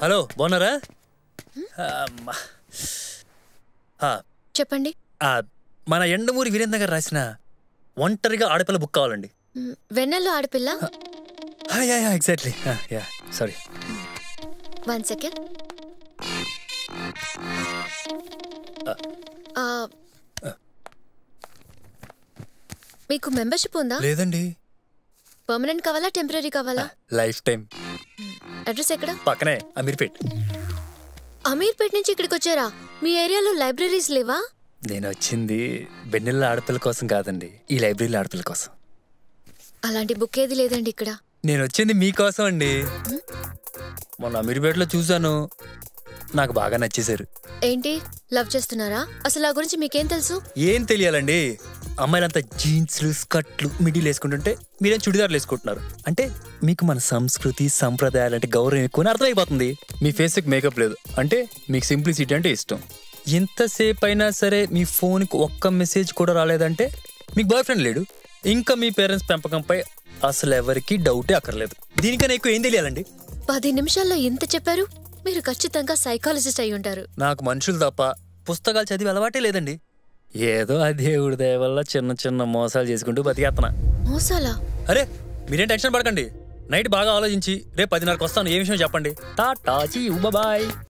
Hello బాగున్నారా? చెప్పండి. మన ఎండమూరి వీరేంద్ర గారు రాసిన ఒంటరిగా ఆడపిల్ల బుక్ కావాలండి. వెన్నెల్లో ఆడపిల్ల. ఎగ్జాక్ట్లీ. Sorry, 1 second. మీకు మెంబర్షిప్ ఉందా? లేదండి. పర్మనెంట్ కావాలా, టెంపరీ కావాలా? Life time. అడ్రస్ ఎక్కడ? పక్కనే, అమీర్పేట్. అమీర్పేట్ నుంచి ఇక్కడికి వచ్చారా? మీ ఏరియాలో లైబ్రరీస్ లేవా? నేను వచ్చింది వెన్నెల ఆడపిల్ల కోసం కాదండి, ఈ లైబ్రరీలో ఆడపిల్ల కోసం. అలాంటి బుక్ ఏది లేదండి ఇక్కడ. నేను వచ్చింది మీకోసం అండి. మొన్న అమీర్పేటలో చూశాను, నాకు బాగా నచ్చేశారు. ఏంటి, లవ్ చేస్తున్నారా? అసలు ఆ గురించి మీకేం తెలుసు? ఏం తెలియాలండి, అమ్మాయిలంతా జీన్స్లు స్కర్ట్లు మిడిల్ వేసుకుంటుంటే మీరేం చుడిదార్లు వేసుకుంటున్నారు అంటే మీకు మన సంస్కృతి సంప్రదాయాలు అంటే గౌరవం ఎక్కువ అర్థమైపోతుంది. మీ ఫేస్కి మేకప్ లేదు అంటే మీకు సింప్లిసిటీ అంటే ఇష్టం. ఎంతసేపు అయినా సరే మీ ఫోన్కి ఒక్క మెసేజ్ కూడా రాలేదంటే మీకు బాయ్ ఫ్రెండ్ లేడు. ఇంకా మీ పేరెంట్స్ పెంపకంపై అసలు ఎవరికి డౌటే అక్కర్లేదు. దీనికన్నా ఎక్కువ ఏం తెలియాలండి? 10 నిమిషాల్లో ఇంత చెప్పారు. మీరు ఖచ్చితంగా సైకాలజిస్ట్ అయి ఉంటారు. నాకు మనుషులు తప్ప పుస్తకాలు చదివి అలవాటే లేదండి. ఏదో ఆ దేవుడి దయ వల్ల చిన్న చిన్న మోసాలు చేసుకుంటూ బతికేస్తున్నా. మోసాలా? అరే మీరేం టెన్షన్ పడకండి, నైట్ బాగా ఆలోచించి రేపు 10:30కి వస్తాను. ఏ విషయం చెప్పండి. టాటా, చీ, బాయ్.